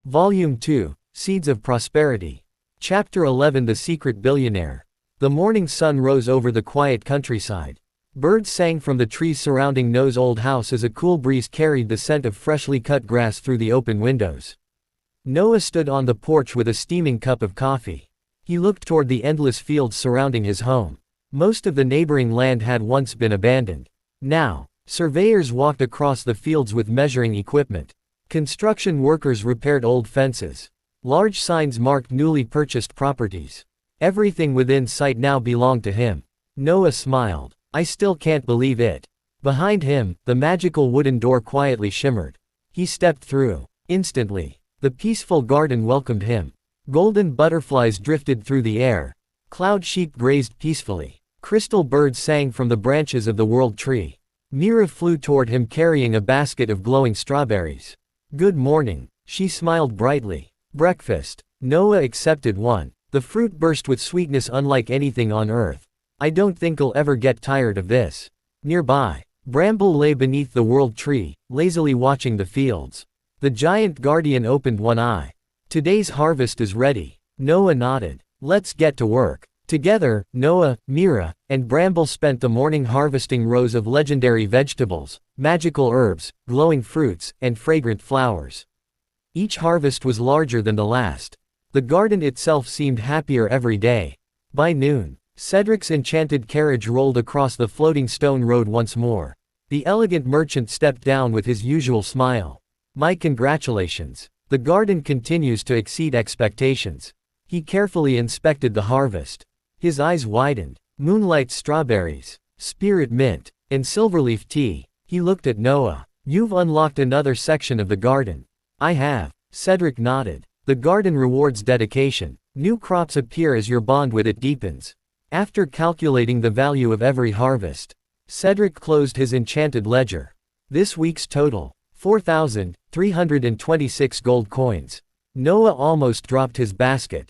Volume 2, Seeds of Prosperity. Chapter 11, The Secret Billionaire. The morning sun rose over the quiet countryside. Birds sang from the trees surrounding Noah's old house as a cool breeze carried the scent of freshly cut grass through the open windows. Noah stood on the porch with a steaming cup of coffee. He looked toward the endless fields surrounding his home. Most of the neighboring land had once been abandoned. Now, surveyors walked across the fields with measuring equipment. Construction workers repaired old fences. Large signs marked newly purchased properties. Everything within sight now belonged to him. Noah smiled. I still can't believe it. Behind him, the magical wooden door quietly shimmered. He stepped through. Instantly, the peaceful garden welcomed him. Golden butterflies drifted through the air. Cloud sheep grazed peacefully. Crystal birds sang from the branches of the World Tree. Mira flew toward him carrying a basket of glowing strawberries. Good morning, she smiled brightly. Breakfast. Noah accepted one. The fruit burst with sweetness unlike anything on earth. I don't think I'll ever get tired of this. Nearby, Bramble lay beneath the World Tree, lazily watching the fields. The giant guardian opened one eye. Today's harvest is ready. Noah nodded. Let's get to work. Together, Noah, Mira, and Bramble spent the morning harvesting rows of legendary vegetables, magical herbs, glowing fruits, and fragrant flowers. Each harvest was larger than the last. The garden itself seemed happier every day. By noon, Cedric's enchanted carriage rolled across the floating stone road once more. The elegant merchant stepped down with his usual smile. My congratulations. The garden continues to exceed expectations. He carefully inspected the harvest. His eyes widened. Moonlight strawberries, spirit mint, and silverleaf tea. He looked at Noah. You've unlocked another section of the garden. I have. Cedric nodded. The garden rewards dedication. New crops appear as your bond with it deepens. After calculating the value of every harvest, Cedric closed his enchanted ledger. This week's total, 4,326 gold coins. Noah almost dropped his basket.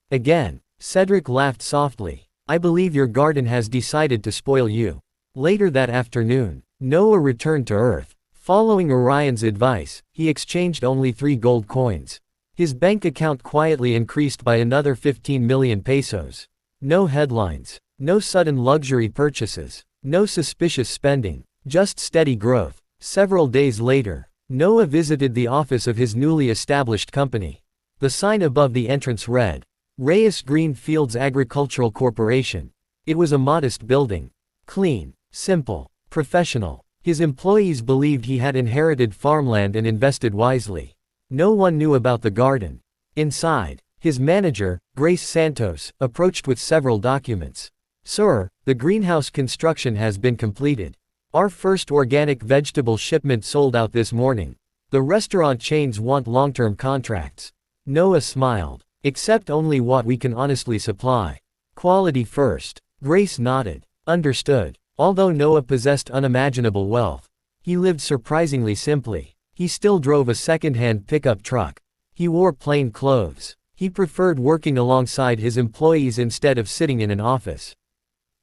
Again, Cedric laughed softly. I believe your garden has decided to spoil you. Later that afternoon, Noah returned to Earth. Following Orion's advice, he exchanged only 3 gold coins. His bank account quietly increased by another 15 million pesos. No headlines. No sudden luxury purchases. No suspicious spending. Just steady growth. Several days later, Noah visited the office of his newly established company. The sign above the entrance read, Reyes Green Fields Agricultural Corporation. It was a modest building. Clean, simple, professional. His employees believed he had inherited farmland and invested wisely. No one knew about the garden. Inside, his manager, Grace Santos, approached with several documents. Sir, the greenhouse construction has been completed. Our first organic vegetable shipment sold out this morning. The restaurant chains want long-term contracts. Noah smiled. Accept only what we can honestly supply. Quality first. Grace nodded. Understood. Although Noah possessed unimaginable wealth, he lived surprisingly simply. He still drove a second-hand pickup truck. He wore plain clothes. He preferred working alongside his employees instead of sitting in an office.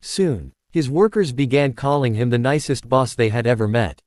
Soon, his workers began calling him the nicest boss they had ever met.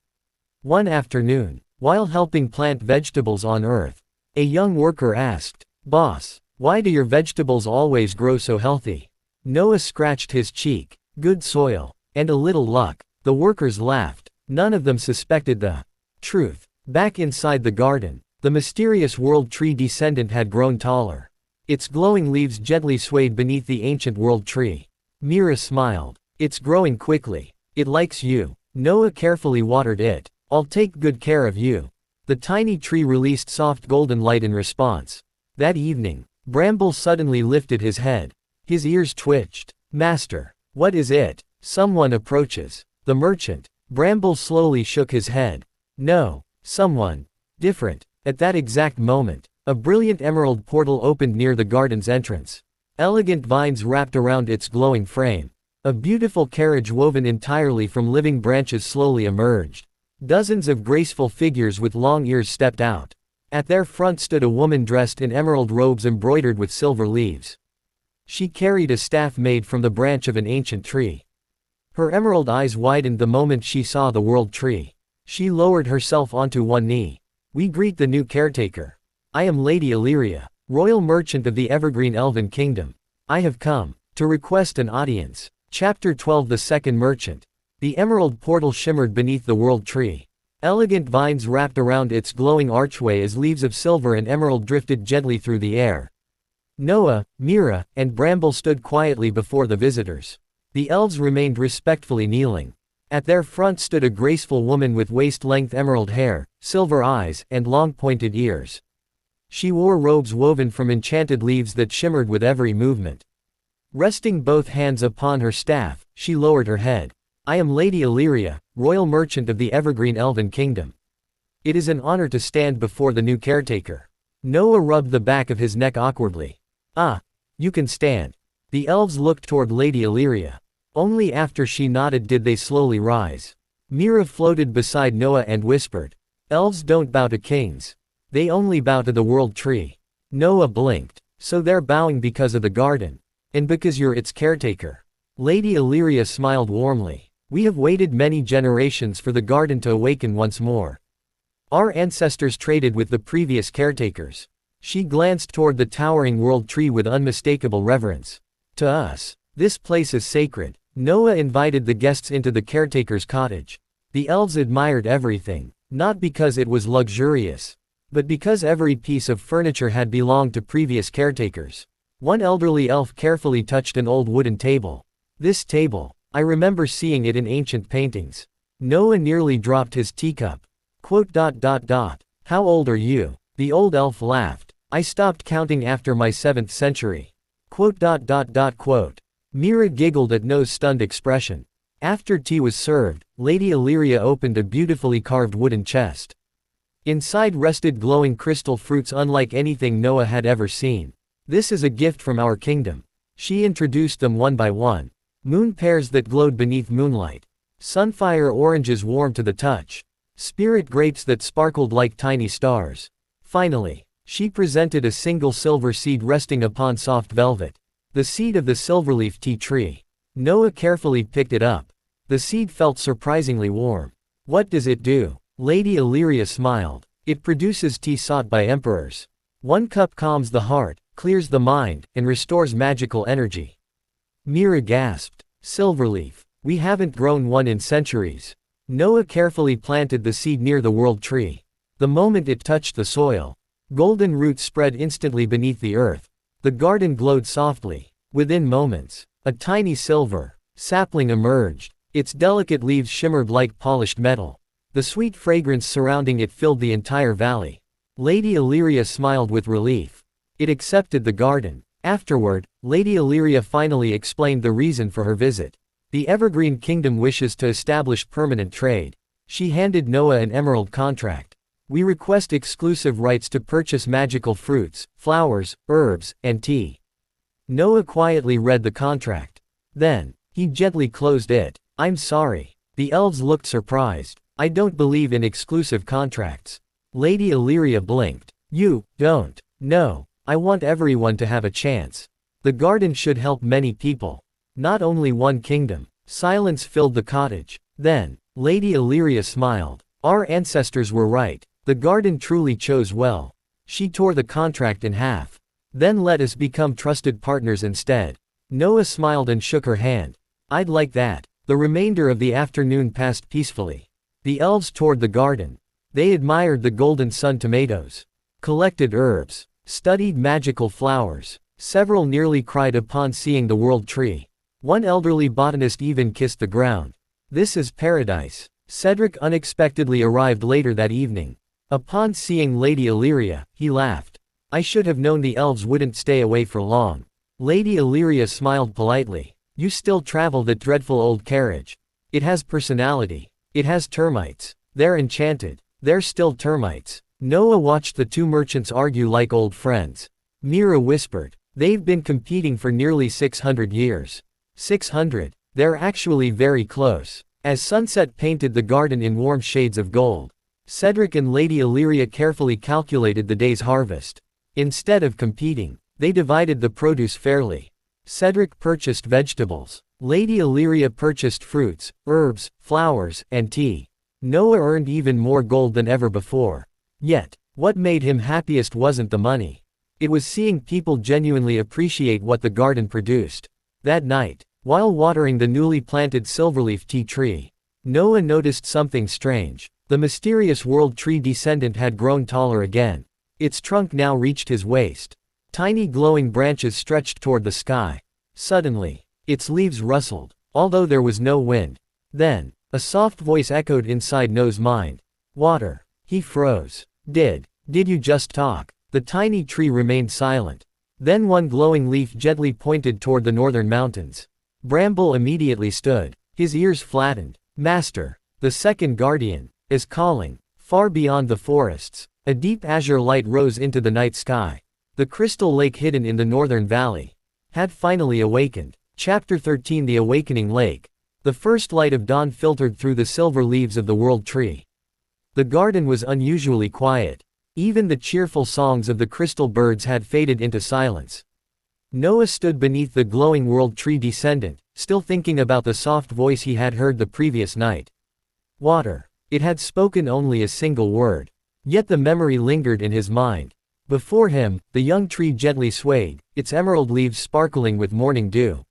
One afternoon, while helping plant vegetables on Earth, a young worker asked, Boss, why do your vegetables always grow so healthy? Noah scratched his cheek. Good soil, and a little luck. The workers laughed. None of them suspected the truth. Back inside the garden, the mysterious World Tree Descendant had grown taller. Its glowing leaves gently swayed beneath the ancient World Tree. Mira smiled. It's growing quickly. It likes you. Noah carefully watered it. I'll take good care of you. The tiny tree released soft golden light in response. That evening, Bramble suddenly lifted his head. His ears twitched. Master, what is it? Someone approaches. The merchant. Bramble slowly shook his head. No, someone different. At that exact moment, a brilliant emerald portal opened near the garden's entrance. Elegant vines wrapped around its glowing frame. A beautiful carriage woven entirely from living branches slowly emerged. Dozens of graceful figures with long ears stepped out. At their front stood a woman dressed in emerald robes embroidered with silver leaves. She carried a staff made from the branch of an ancient tree. Her emerald eyes widened the moment she saw the World Tree. She lowered herself onto one knee. We greet the new caretaker. I am Lady Illyria, royal merchant of the evergreen elven kingdom. I have come to request an audience. Chapter 12. The Second Merchant. The emerald portal shimmered beneath the world tree. Elegant vines wrapped around its glowing archway as leaves of silver and emerald drifted gently through the air. Noah, Mira, and Bramble stood quietly before the visitors. The elves remained respectfully kneeling. At their front stood a graceful woman with waist-length emerald hair, silver eyes, and long pointed ears. She wore robes woven from enchanted leaves that shimmered with every movement. Resting both hands upon her staff, she lowered her head. I am Lady Illyria, royal merchant of the evergreen elven kingdom. It is an honor to stand before the new caretaker. Noah rubbed the back of his neck awkwardly. Ah, you can stand. The elves looked toward Lady Illyria. Only after she nodded did they slowly rise. Mira floated beside Noah and whispered, elves don't bow to kings. They only bow to the world tree. Noah blinked. So they're bowing because of the garden. And because you're its caretaker. Lady Illyria smiled warmly. We have waited many generations for the garden to awaken once more. Our ancestors traded with the previous caretakers. She glanced toward the towering world tree with unmistakable reverence. To us, this place is sacred. Noah invited the guests into the caretaker's cottage. The elves admired everything, not because it was luxurious, but because every piece of furniture had belonged to previous caretakers. One elderly elf carefully touched an old wooden table. This table, I remember seeing it in ancient paintings. Noah nearly dropped his teacup. How old are you? The old elf laughed. I stopped counting after my 7th century. Mira giggled at Noah's stunned expression. After tea was served, Lady Illyria opened a beautifully carved wooden chest. Inside rested glowing crystal fruits unlike anything Noah had ever seen. This is a gift from our kingdom. She introduced them one by one. Moon pears that glowed beneath moonlight. Sunfire oranges warm to the touch. Spirit grapes that sparkled like tiny stars. Finally, she presented a single silver seed resting upon soft velvet. The seed of the silverleaf tea tree. Noah carefully picked it up. The seed felt surprisingly warm. What does it do? Lady Illyria smiled. It produces tea sought by emperors. One cup calms the heart, clears the mind, and restores magical energy. Mira gasped. Silverleaf. We haven't grown one in centuries. Noah carefully planted the seed near the world tree. The moment it touched the soil, golden roots spread instantly beneath the earth. The garden glowed softly. Within moments, a tiny silver sapling emerged. Its delicate leaves shimmered like polished metal. The sweet fragrance surrounding it filled the entire valley. Lady Illyria smiled with relief. It accepted the garden. Afterward, Lady Illyria finally explained the reason for her visit. The Evergreen Kingdom wishes to establish permanent trade. She handed Noah an emerald contract. We request exclusive rights to purchase magical fruits, flowers, herbs, and tea. Noah quietly read the contract. Then, he gently closed it. I'm sorry. The elves looked surprised. I don't believe in exclusive contracts. Lady Illyria blinked. You don't. No. I want everyone to have a chance. The garden should help many people. Not only one kingdom. Silence filled the cottage. Then, Lady Illyria smiled. Our ancestors were right. The garden truly chose well. She tore the contract in half. Then let us become trusted partners instead. Noah smiled and shook her hand. I'd like that. The remainder of the afternoon passed peacefully. The elves toured the garden. They admired the golden sun tomatoes, collected herbs, studied magical flowers. Several nearly cried upon seeing the world tree. One elderly botanist even kissed the ground. This is paradise. Cedric unexpectedly arrived later that evening. Upon seeing Lady Illyria, he laughed. I should have known the elves wouldn't stay away for long. Lady Illyria smiled politely. You still travel that dreadful old carriage. It has personality. It has termites. They're enchanted. They're still termites. Noah watched the two merchants argue like old friends. Mira whispered. They've been competing for nearly 600 years. 600. They're actually very close. As sunset painted the garden in warm shades of gold, Cedric and Lady Illyria carefully calculated the day's harvest. Instead of competing, they divided the produce fairly. Cedric purchased vegetables. Lady Illyria purchased fruits, herbs, flowers, and tea. Noah earned even more gold than ever before. Yet, What made him happiest wasn't the money. It was seeing people genuinely appreciate what the garden produced. That night, while watering the newly planted silverleaf tea tree, Noah noticed something strange. The mysterious World Tree Descendant had grown taller again. Its trunk now reached his waist. Tiny glowing branches stretched toward the sky. Suddenly, its leaves rustled, although there was no wind. Then, a soft voice echoed inside Noah's mind. Water. He froze. Did you just talk? The tiny tree remained silent. Then one glowing leaf gently pointed toward the northern mountains. Bramble immediately stood. His ears flattened. Master, the second guardian, is calling. Far beyond the forests, a deep azure light rose into the night sky. The crystal lake hidden in the northern valley had finally awakened. Chapter 13 The Awakening Lake. The first light of dawn filtered through the silver leaves of the world tree. The garden was unusually quiet. Even the cheerful songs of the crystal birds had faded into silence. Noah stood beneath the glowing World Tree Descendant, still thinking about the soft voice he had heard the previous night. Water. It had spoken only a single word. Yet the memory lingered in his mind. Before him, the young tree gently swayed, its emerald leaves sparkling with morning dew.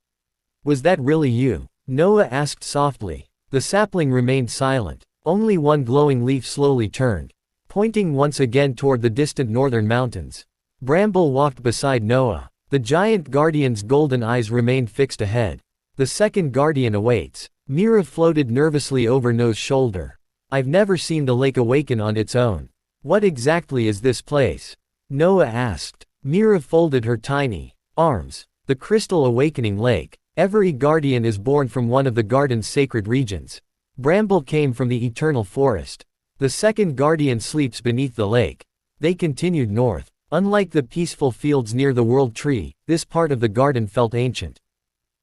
Was that really you? Noah asked softly. The sapling remained silent. Only one glowing leaf slowly turned, pointing once again toward the distant northern mountains. Bramble walked beside Noah. The giant guardian's golden eyes remained fixed ahead. The second guardian awaits. Mira floated nervously over Noah's shoulder. I've never seen the lake awaken on its own. What exactly is this place? Noah asked. Mira folded her tiny arms. The crystal awakening lake. Every guardian is born from one of the garden's sacred regions. Bramble came from the eternal forest. The second guardian sleeps beneath the lake. They continued north. Unlike the peaceful fields near the world tree, this part of the garden felt ancient.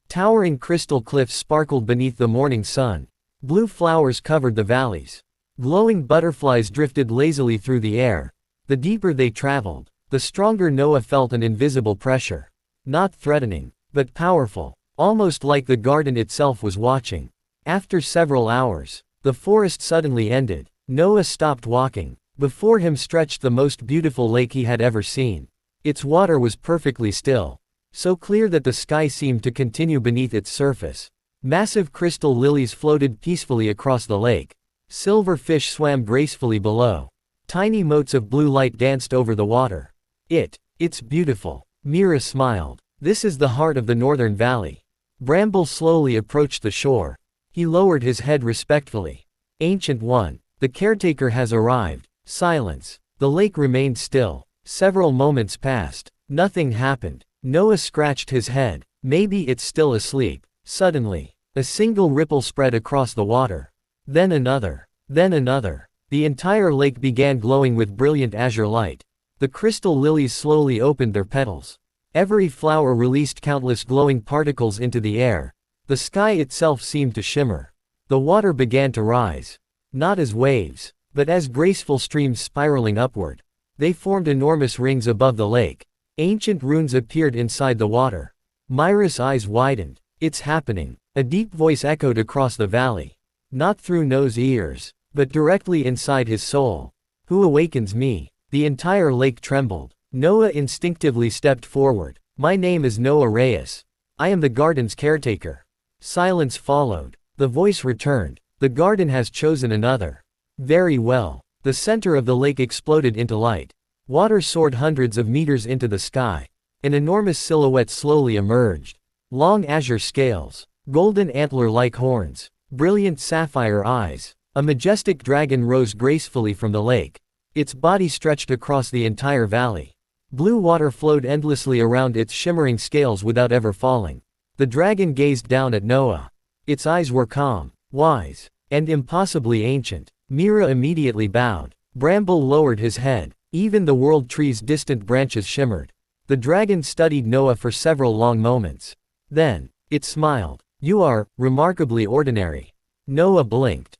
Towering crystal cliffs sparkled beneath the morning sun. Blue flowers covered the valleys. Glowing butterflies drifted lazily through the air. The deeper they traveled, the stronger Noah felt an invisible pressure. Not threatening, but powerful, almost like the garden itself was watching. After several hours, the forest suddenly ended. Noah stopped walking. Before him stretched the most beautiful lake he had ever seen. Its water was perfectly still, so clear that the sky seemed to continue beneath its surface. Massive crystal lilies floated peacefully across the lake. Silver fish swam gracefully below. Tiny motes of blue light danced over the water. It's beautiful. Mira smiled. This is the heart of the northern valley. Bramble slowly approached the shore. He lowered his head respectfully. Ancient One, the caretaker has arrived. Silence. The lake remained still. Several moments passed. Nothing happened. Noah scratched his head. Maybe it's still asleep. Suddenly, a single ripple spread across the water. Then another. Then another. The entire lake began glowing with brilliant azure light. The crystal lilies slowly opened their petals. Every flower released countless glowing particles into the air. The sky itself seemed to shimmer. The water began to rise. Not as waves, but as graceful streams spiraling upward. They formed enormous rings above the lake. Ancient runes appeared inside the water. Myra's eyes widened. It's happening. A deep voice echoed across the valley. Not through Noah's ears, but directly inside his soul. Who awakens me? The entire lake trembled. Noah instinctively stepped forward. My name is Noah Reyes. I am the garden's caretaker. Silence followed. The voice returned. The garden has chosen another. Very well. The center of the lake exploded into light. Water soared hundreds of meters into the sky. An enormous silhouette slowly emerged. Long azure scales. Golden antler-like horns. Brilliant sapphire eyes. A majestic dragon rose gracefully from the lake. Its body stretched across the entire valley. Blue water flowed endlessly around its shimmering scales without ever falling. The dragon gazed down at Noah. Its eyes were calm, wise, and impossibly ancient. Mira immediately bowed. Bramble lowered his head. Even the world tree's distant branches shimmered. The dragon studied Noah for several long moments. Then, it smiled. You are remarkably ordinary. Noah blinked.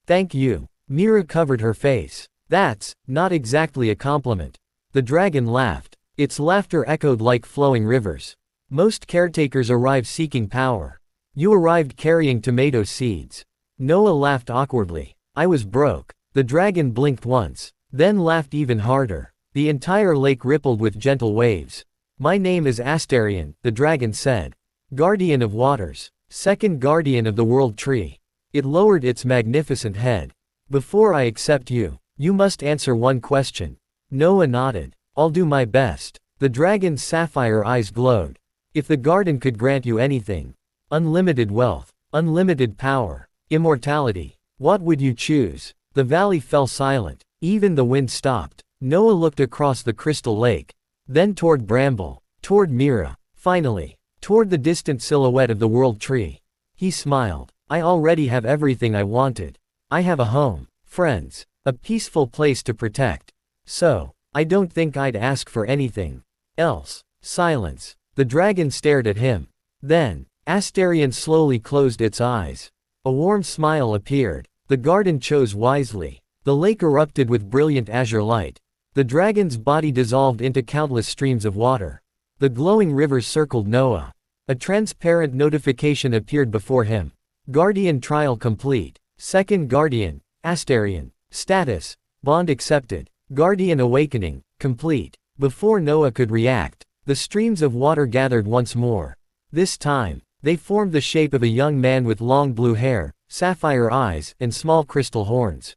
Thank you. Mira covered her face. That's not exactly a compliment. The dragon laughed. Its laughter echoed like flowing rivers. Most caretakers arrive seeking power. You arrived carrying tomato seeds. Noah laughed awkwardly. I was broke. The dragon blinked once. Then laughed even harder. The entire lake rippled with gentle waves. My name is Astarion, the dragon said. Guardian of waters. Second guardian of the World Tree. It lowered its magnificent head. Before I accept you, you must answer one question. Noah nodded. I'll do my best. The dragon's sapphire eyes glowed. If the garden could grant you anything, unlimited wealth, unlimited power, immortality, what would you choose? The valley fell silent. Even the wind stopped. Noah looked across the crystal lake. Then toward Bramble. Toward Mira. Finally. Toward the distant silhouette of the World Tree. He smiled. I already have everything I wanted. I have a home, friends, a peaceful place to protect. So, I don't think I'd ask for anything else. Silence. The dragon stared at him. Then, Astarion slowly closed its eyes. A warm smile appeared. The garden chose wisely. The lake erupted with brilliant azure light. The dragon's body dissolved into countless streams of water. The glowing rivers circled Noah. A transparent notification appeared before him. Guardian trial complete. Second guardian, Astarion. Status, bond accepted. Guardian awakening, complete. Before Noah could react, the streams of water gathered once more. This time, they formed the shape of a young man with long blue hair, sapphire eyes, and small crystal horns.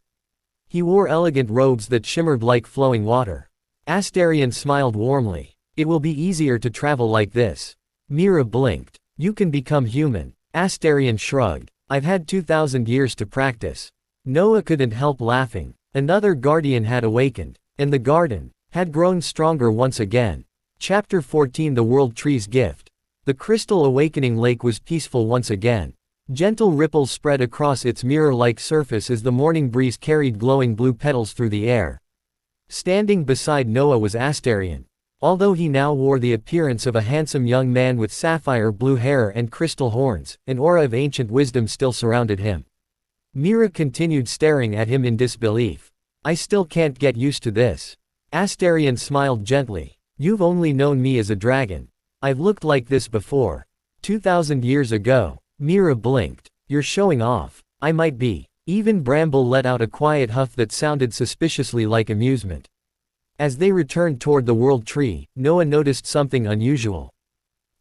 He wore elegant robes that shimmered like flowing water. Astarion smiled warmly. It will be easier to travel like this. Mira blinked. You can become human. Astarion shrugged. I've had 2,000 years to practice. Noah couldn't help laughing. Another guardian had awakened, and the garden had grown stronger once again. Chapter 14 The World Tree's Gift. The crystal awakening lake was peaceful once again. Gentle ripples spread across its mirror-like surface as the morning breeze carried glowing blue petals through the air. Standing beside Noah was Astarion. Although he now wore the appearance of a handsome young man with sapphire blue hair and crystal horns, an aura of ancient wisdom still surrounded him. Mira continued staring at him in disbelief. I still can't get used to this. Astarion smiled gently. You've only known me as a dragon. I've looked like this before. 2,000 years ago. Mira blinked. You're showing off. I might be. Even Bramble let out a quiet huff that sounded suspiciously like amusement. As they returned toward the World Tree, Noah noticed something unusual.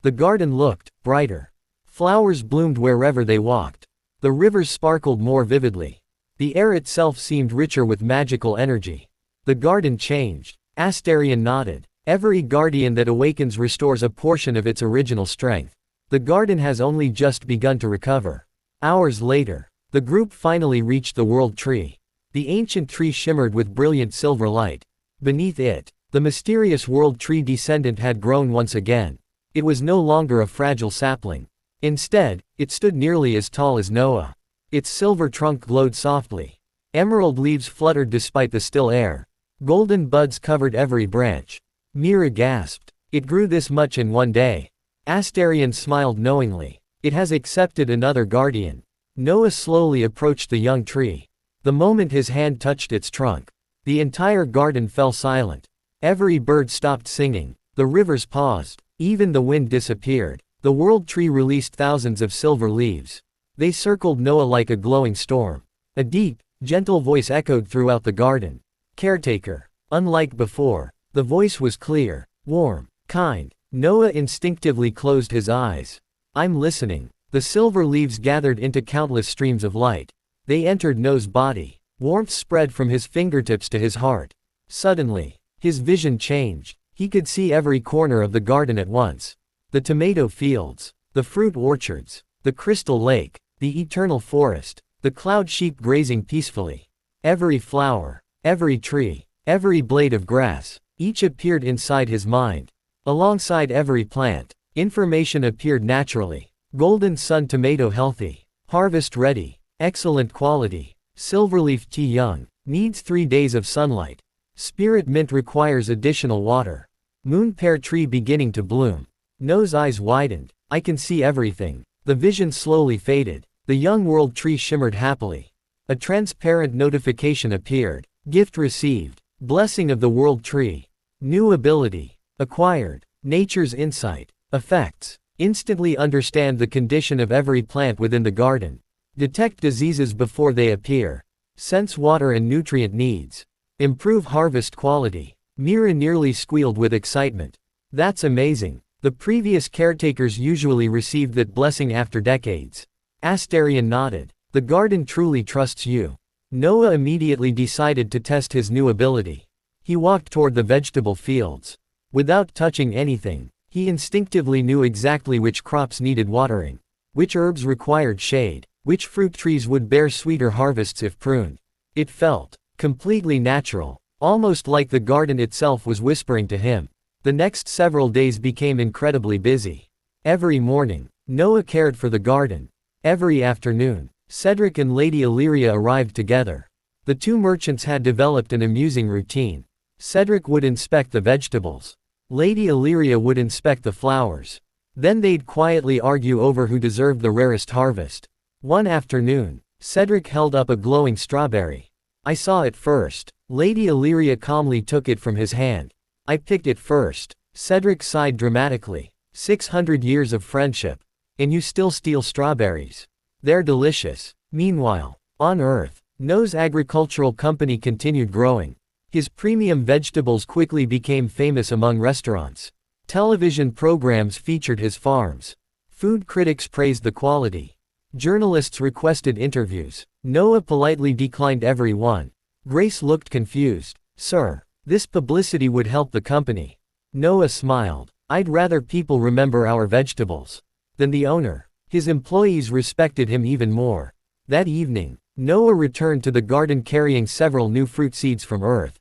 The garden looked brighter. Flowers bloomed wherever they walked. The rivers sparkled more vividly. The air itself seemed richer with magical energy. The garden changed. Astarion nodded. Every guardian that awakens restores a portion of its original strength. The garden has only just begun to recover. Hours later, the group finally reached the World Tree. The ancient tree shimmered with brilliant silver light. Beneath it, the mysterious World Tree Descendant had grown once again. It was no longer a fragile sapling. Instead, it stood nearly as tall as Noah. Its silver trunk glowed softly. Emerald leaves fluttered despite the still air. Golden buds covered every branch. Mira gasped. It grew this much in one day. Astarion smiled knowingly. It has accepted another guardian. Noah slowly approached the young tree. The moment his hand touched its trunk, the entire garden fell silent. Every bird stopped singing. The rivers paused. Even the wind disappeared. The World Tree released thousands of silver leaves. They circled Noah like a glowing storm. A deep, gentle voice echoed throughout the garden. Caretaker. Unlike before, the voice was clear, warm, kind. Noah instinctively closed his eyes. I'm listening. The silver leaves gathered into countless streams of light. They entered Noah's body. Warmth spread from his fingertips to his heart. Suddenly, his vision changed. He could see every corner of the garden at once. The tomato fields, the fruit orchards, the crystal lake, the eternal forest, the cloud sheep grazing peacefully. Every flower, every tree, every blade of grass, each appeared inside his mind. Alongside every plant, information appeared naturally. Golden sun tomato healthy. Harvest ready. Excellent quality. Silverleaf tea young. Needs 3 days of sunlight. Spirit mint requires additional water. Moon pear tree beginning to bloom. Noah's eyes widened. I can see everything. The vision slowly faded. The young world tree shimmered happily. A transparent notification appeared. Gift received. Blessing of the world tree. New ability. Acquired. Nature's insight. Effects. Instantly understand the condition of every plant within the garden. Detect diseases before they appear. Sense water and nutrient needs. Improve harvest quality. Mira nearly squealed with excitement. That's amazing. The previous caretakers usually received that blessing after decades. Astarion nodded. The garden truly trusts you. Noah immediately decided to test his new ability. He walked toward the vegetable fields. Without touching anything, he instinctively knew exactly which crops needed watering, which herbs required shade, which fruit trees would bear sweeter harvests if pruned. It felt completely natural, almost like the garden itself was whispering to him. The next several days became incredibly busy. Every morning, Noah cared for the garden. Every afternoon, Cedric and Lady Illyria arrived together. The two merchants had developed an amusing routine. Cedric would inspect the vegetables. Lady Illyria would inspect the flowers. Then they'd quietly argue over who deserved the rarest harvest. One afternoon, Cedric held up a glowing strawberry. I saw it first. Lady Illyria calmly took it from his hand. I picked it first. Cedric sighed dramatically. 600 years of friendship. And you still steal strawberries. They're delicious. Meanwhile, on Earth, Noah's agricultural company continued growing. His premium vegetables quickly became famous among restaurants. Television programs featured his farms. Food critics praised the quality. Journalists requested interviews. Noah politely declined every one. Grace looked confused. Sir, this publicity would help the company. Noah smiled. I'd rather people remember our vegetables than the owner. His employees respected him even more. That evening, Noah returned to the garden carrying several new fruit seeds from Earth.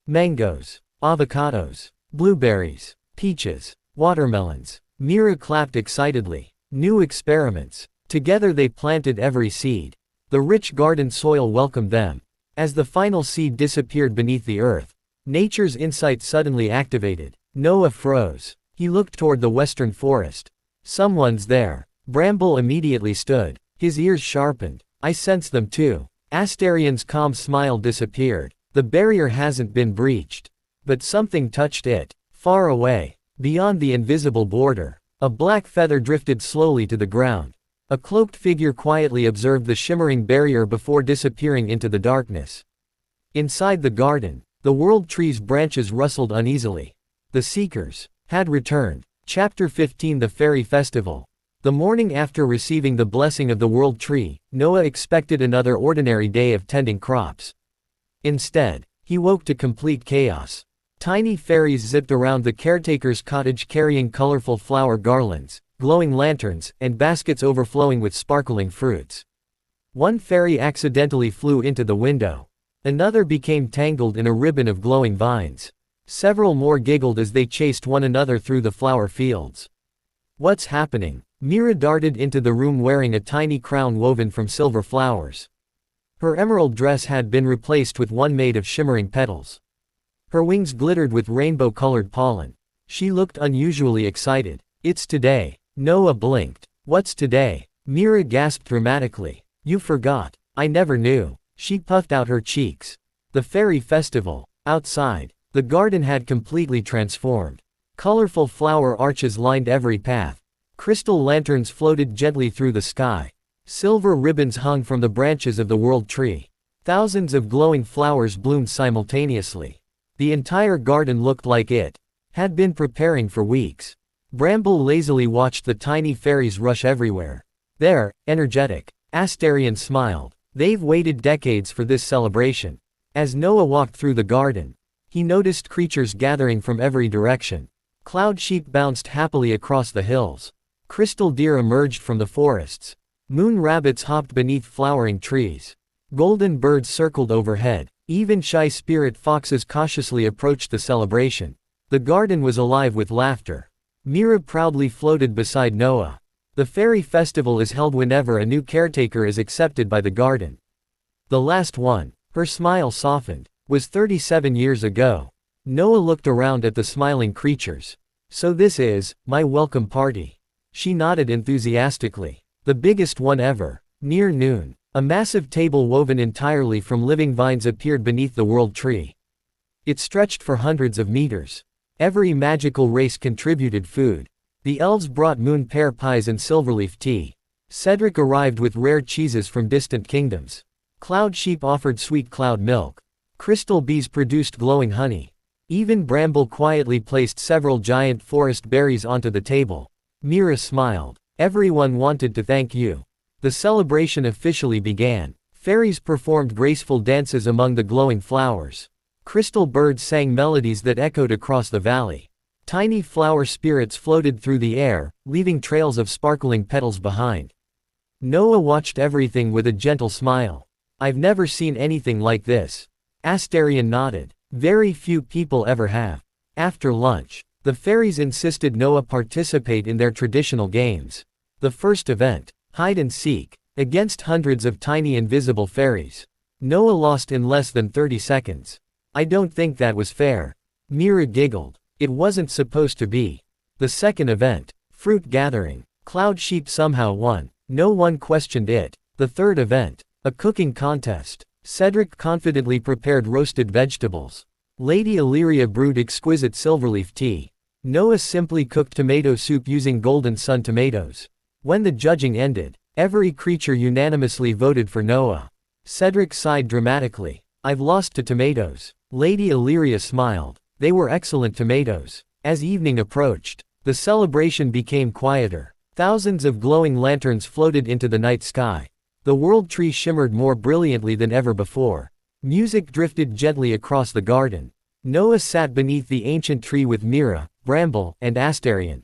Mangoes, avocados, blueberries, peaches, watermelons. Mira clapped excitedly. New experiments. Together they planted every seed. The rich garden soil welcomed them. As the final seed disappeared beneath the earth, nature's insight suddenly activated. Noah froze. He looked toward the western forest. Someone's there. Bramble immediately stood. His ears sharpened. I sense them too. Astarion's calm smile disappeared. The barrier hasn't been breached. But something touched it. Far away, beyond the invisible border, a black feather drifted slowly to the ground. A cloaked figure quietly observed the shimmering barrier before disappearing into the darkness. Inside the garden, the world tree's branches rustled uneasily. The seekers had returned. Chapter 15 The Fairy Festival. The morning after receiving the blessing of the world tree, Noah expected another ordinary day of tending crops. Instead, he woke to complete chaos. Tiny fairies zipped around the caretaker's cottage carrying colorful flower garlands, glowing lanterns, and baskets overflowing with sparkling fruits. One fairy accidentally flew into the window. Another became tangled in a ribbon of glowing vines. Several more giggled as they chased one another through the flower fields. What's happening? Mira darted into the room wearing a tiny crown woven from silver flowers. Her emerald dress had been replaced with one made of shimmering petals. Her wings glittered with rainbow-colored pollen. She looked unusually excited. It's today. Noah blinked. What's today? Mira gasped dramatically. You forgot. I never knew. She puffed out her cheeks. The fairy festival. Outside, the garden had completely transformed. Colorful flower arches lined every path. Crystal lanterns floated gently through the sky. Silver ribbons hung from the branches of the world tree. Thousands of glowing flowers bloomed simultaneously. The entire garden looked like it had been preparing for weeks. Bramble lazily watched the tiny fairies rush everywhere. There, energetic. Astarion smiled. They've waited decades for this celebration. As Noah walked through the garden, he noticed creatures gathering from every direction. Cloud sheep bounced happily across the hills. Crystal deer emerged from the forests. Moon rabbits hopped beneath flowering trees. Golden birds circled overhead. Even shy spirit foxes cautiously approached the celebration. The garden was alive with laughter. Mira proudly floated beside Noah. The fairy festival is held whenever a new caretaker is accepted by the garden. The last one, her smile softened, was 37 years ago. Noah looked around at the smiling creatures. So this is my welcome party. She nodded enthusiastically. The biggest one ever. Near noon, a massive table woven entirely from living vines appeared beneath the world tree. It stretched for hundreds of meters. Every magical race contributed food. The elves brought moon pear pies and silverleaf tea. Cedric arrived with rare cheeses from distant kingdoms. Cloud sheep offered sweet cloud milk. Crystal bees produced glowing honey. Even Bramble quietly placed several giant forest berries onto the table. Mira smiled. Everyone wanted to thank you. The celebration officially began. Fairies performed graceful dances among the glowing flowers. Crystal birds sang melodies that echoed across the valley. Tiny flower spirits floated through the air, leaving trails of sparkling petals behind. Noah watched everything with a gentle smile. I've never seen anything like this. Astarion nodded. Very few people ever have. After lunch, the fairies insisted Noah participate in their traditional games. The first event, hide and seek, against hundreds of tiny invisible fairies. Noah lost in less than 30 seconds. I don't think that was fair. Mira giggled. It wasn't supposed to be. The second event, fruit gathering. Cloud Sheep somehow won. No one questioned it. The third event, a cooking contest. Cedric confidently prepared roasted vegetables. Lady Illyria brewed exquisite silverleaf tea. Noah simply cooked tomato soup using golden sun tomatoes. When the judging ended, every creature unanimously voted for Noah. Cedric sighed dramatically. I've lost to tomatoes. Lady Illyria smiled. They were excellent tomatoes. As evening approached, the celebration became quieter. Thousands of glowing lanterns floated into the night sky. The World Tree shimmered more brilliantly than ever before. Music drifted gently across the garden. Noah sat beneath the ancient tree with Mira, Bramble, and Astarion.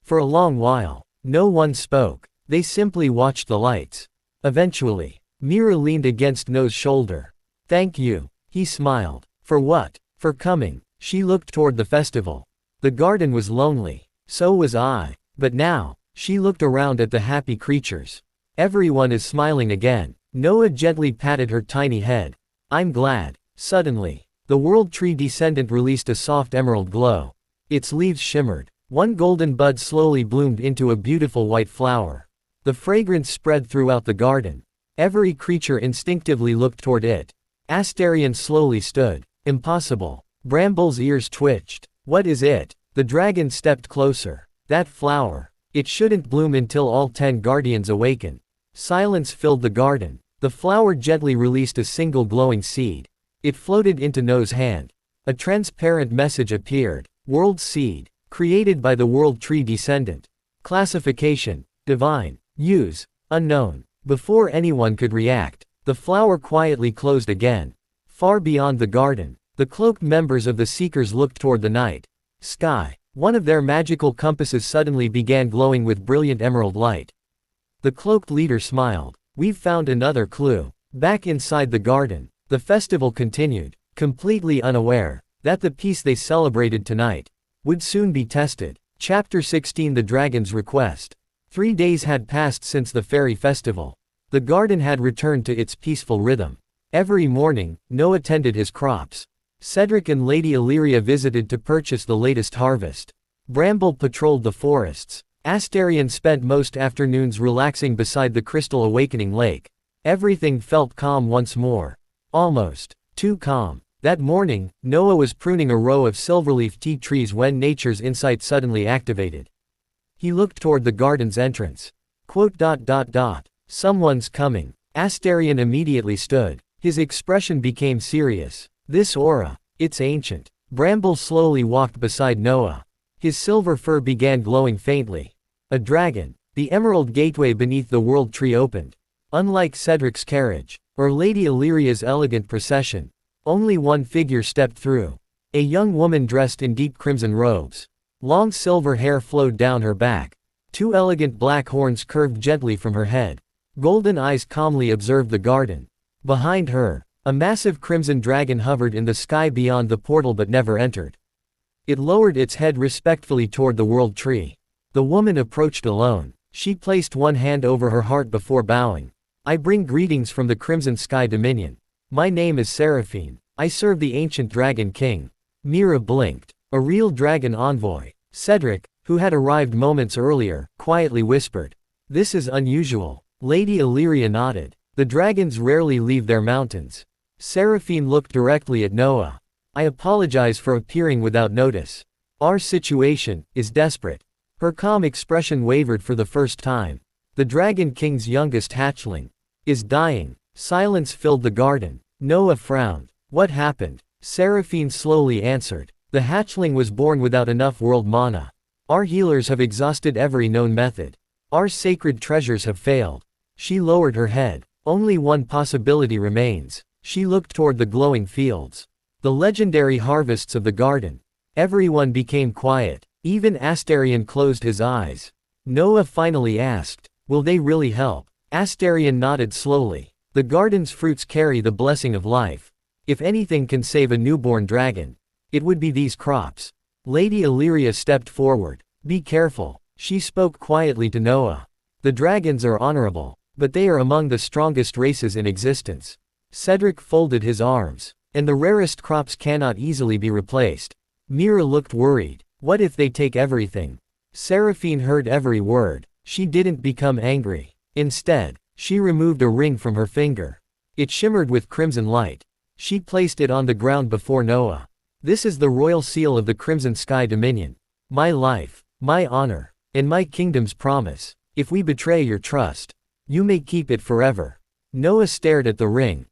For a long while, no one spoke. They simply watched the lights. Eventually, Mira leaned against Noah's shoulder. Thank you. He smiled. For what? For coming. She looked toward the festival. The garden was lonely. So was I. But now, she looked around at the happy creatures. Everyone is smiling again. Noah gently patted her tiny head. I'm glad. Suddenly, the World Tree Descendant released a soft emerald glow. Its leaves shimmered. One golden bud slowly bloomed into a beautiful white flower. The fragrance spread throughout the garden. Every creature instinctively looked toward it. Astarion slowly stood. Impossible. Bramble's ears twitched. What is it? The dragon stepped closer. That flower. It shouldn't bloom until all 10 guardians awaken. Silence filled the garden. The flower gently released a single glowing seed. It floated into Noah's hand. A transparent message appeared. World Seed. Created by the World Tree Descendant. Classification. Divine. Use. Unknown. Before anyone could react, the flower quietly closed again. Far beyond the garden, the cloaked members of the Seekers looked toward the night sky. One of their magical compasses suddenly began glowing with brilliant emerald light. The cloaked leader smiled. We've found another clue. Back inside the garden, the festival continued, completely unaware that the peace they celebrated tonight would soon be tested. Chapter 16 The Dragon's Request. 3 days had passed since the fairy festival. The garden had returned to its peaceful rhythm. Every morning, Noah tended his crops. Cedric and Lady Illyria visited to purchase the latest harvest. Bramble patrolled the forests. Astarion spent most afternoons relaxing beside the crystal awakening lake. Everything felt calm once more. Almost too calm. That morning, Noah was pruning a row of silverleaf tea trees when nature's insight suddenly activated. He looked toward the garden's entrance. Someone's coming. Astarion immediately stood. His expression became serious. This aura, it's ancient. Bramble slowly walked beside Noah. His silver fur began glowing faintly. A dragon. The emerald gateway beneath the World Tree opened. Unlike Cedric's carriage, or Lady Illyria's elegant procession, only one figure stepped through. A young woman dressed in deep crimson robes. Long silver hair flowed down her back. 2 elegant black horns curved gently from her head. Golden eyes calmly observed the garden. Behind her, a massive crimson dragon hovered in the sky beyond the portal but never entered. It lowered its head respectfully toward the World Tree. The woman approached alone. She placed one hand over her heart before bowing. I bring greetings from the Crimson Sky Dominion. My name is Seraphine. I serve the ancient Dragon King. Mira blinked. A real dragon envoy. Cedric, who had arrived moments earlier, quietly whispered. This is unusual. Lady Illyria nodded. The dragons rarely leave their mountains. Seraphine looked directly at Noah. I apologize for appearing without notice. Our situation is desperate. Her calm expression wavered for the first time. The Dragon King's youngest hatchling is dying. Silence filled the garden. Noah frowned. What happened? Seraphine slowly answered. The hatchling was born without enough world mana. Our healers have exhausted every known method. Our sacred treasures have failed. She lowered her head. Only one possibility remains. She looked toward the glowing fields. The legendary harvests of the garden. Everyone became quiet. Even Astarion closed his eyes. Noah finally asked, "Will they really help?" Astarion nodded slowly. The garden's fruits carry the blessing of life. If anything can save a newborn dragon, it would be these crops. Lady Illyria stepped forward. "Be careful," she spoke quietly to Noah. "The dragons are honorable, but they are among the strongest races in existence." Cedric folded his arms. "And the rarest crops cannot easily be replaced." Mira looked worried. "What if they take everything?" Seraphine heard every word. She didn't become angry. Instead, she removed a ring from her finger. It shimmered with crimson light. She placed it on the ground before Noah. "This is the royal seal of the Crimson Sky Dominion. My life, my honor, and my kingdom's promise. If we betray your trust, you may keep it forever." Noah stared at the ring.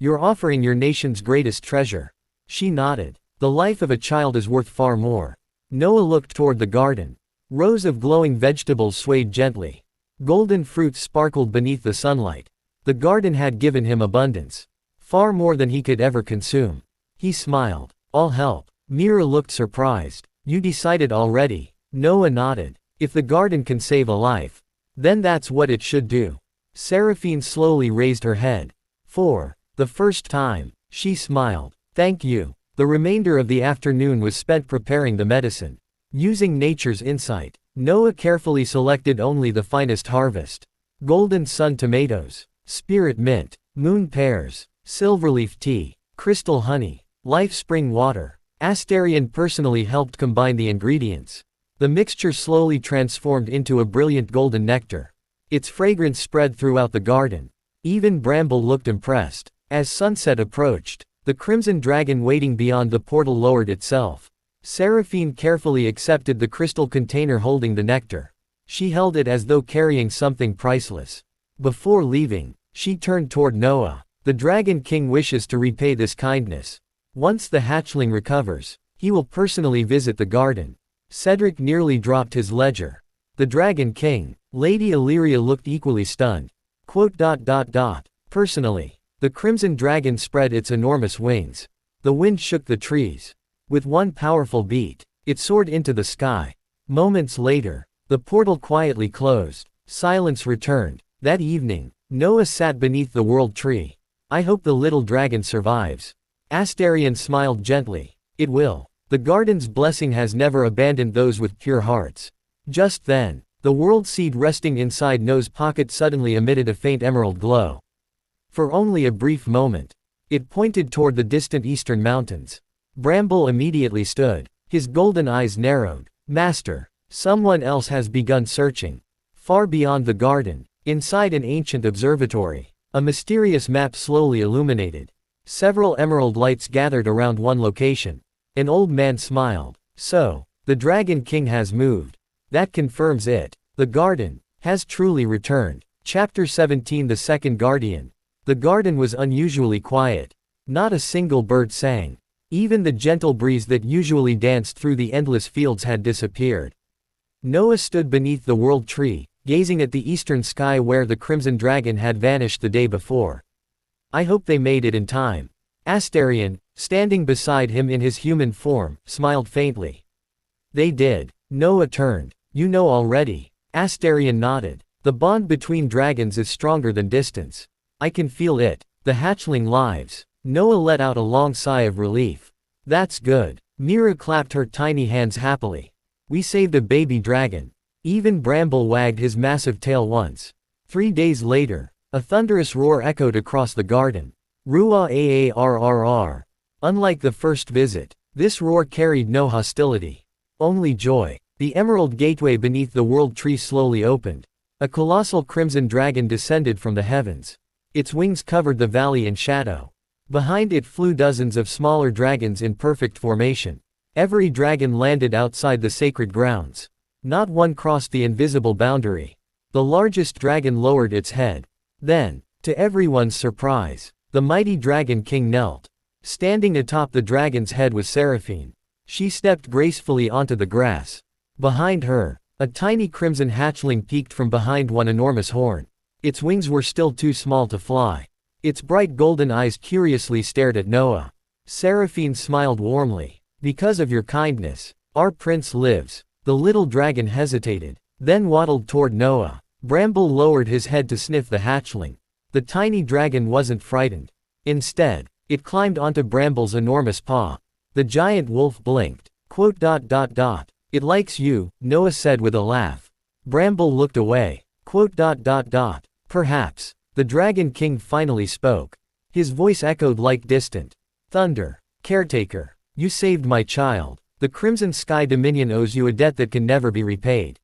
"You're offering your nation's greatest treasure." She nodded. "The life of a child is worth far more." Noah looked toward the garden. Rows of glowing vegetables swayed gently. Golden fruits sparkled beneath the sunlight. The garden had given him abundance. Far more than he could ever consume. He smiled. "I'll help." Mira looked surprised. "You decided already?" Noah nodded. "If the garden can save a life, then that's what it should do." Seraphine slowly raised her head. "For the first time," she smiled. "Thank you." The remainder of the afternoon was spent preparing the medicine. Using nature's insight, Noah carefully selected only the finest harvest. Golden sun tomatoes, spirit mint, moon pears, silverleaf tea, crystal honey, life spring water. Astarion personally helped combine the ingredients. The mixture slowly transformed into a brilliant golden nectar. Its fragrance spread throughout the garden. Even Bramble looked impressed. As sunset approached, the crimson dragon waiting beyond the portal lowered itself. Seraphine carefully accepted the crystal container holding the nectar. She held it as though carrying something priceless. Before leaving, she turned toward Noah. "The Dragon King wishes to repay this kindness. Once the hatchling recovers, he will personally visit the garden." Cedric nearly dropped his ledger. "The Dragon King?" Lady Illyria looked equally stunned. Personally. The crimson dragon spread its enormous wings. The wind shook the trees. With one powerful beat, it soared into the sky. Moments later, the portal quietly closed. Silence returned. That evening, Noah sat beneath the World Tree. "I hope the little dragon survives." Astarion smiled gently. "It will. The garden's blessing has never abandoned those with pure hearts." Just then, the world seed resting inside Noah's pocket suddenly emitted a faint emerald glow. For only a brief moment, it pointed toward the distant eastern mountains. Bramble immediately stood. His golden eyes narrowed. "Master, someone else has begun searching." Far beyond the garden, inside an ancient observatory, a mysterious map slowly illuminated. Several emerald lights gathered around one location. An old man smiled. "So, the Dragon King has moved. That confirms it. The garden has truly returned." Chapter 17 The Second Guardian. The garden was unusually quiet. Not a single bird sang. Even the gentle breeze that usually danced through the endless fields had disappeared. Noah stood beneath the World Tree, gazing at the eastern sky where the crimson dragon had vanished the day before. "I hope they made it in time." Astarion, standing beside him in his human form, smiled faintly. "They did." Noah turned. "You know already." Astarion nodded. "The bond between dragons is stronger than distance. I can feel it. The hatchling lives." Noah let out a long sigh of relief. "That's good." Mira clapped her tiny hands happily. "We saved a baby dragon." Even Bramble wagged his massive tail once. 3 days later, a thunderous roar echoed across the garden. Ruah-aarrr. Unlike the first visit, this roar carried no hostility. Only joy. The emerald gateway beneath the World Tree slowly opened. A colossal crimson dragon descended from the heavens. Its wings covered the valley in shadow. Behind it flew dozens of smaller dragons in perfect formation. Every dragon landed outside the sacred grounds. Not one crossed the invisible boundary. The largest dragon lowered its head. Then, to everyone's surprise, The mighty Dragon King knelt. Standing atop the dragon's head was Seraphine. She stepped gracefully onto the grass. Behind her, a tiny crimson hatchling peeked from behind one enormous horn. Its wings were still too small to fly. Its bright golden eyes curiously stared at Noah. Seraphine smiled warmly. "Because of your kindness, our prince lives." The little dragon hesitated, then waddled toward Noah. Bramble lowered his head to sniff the hatchling. The tiny dragon wasn't frightened. Instead, it climbed onto Bramble's enormous paw. The giant wolf blinked. "It likes you," Noah said with a laugh. Bramble looked away. "Perhaps." The Dragon King finally spoke. His voice echoed like distant thunder. "Caretaker, you saved my child. The Crimson Sky Dominion owes you a debt that can never be repaid."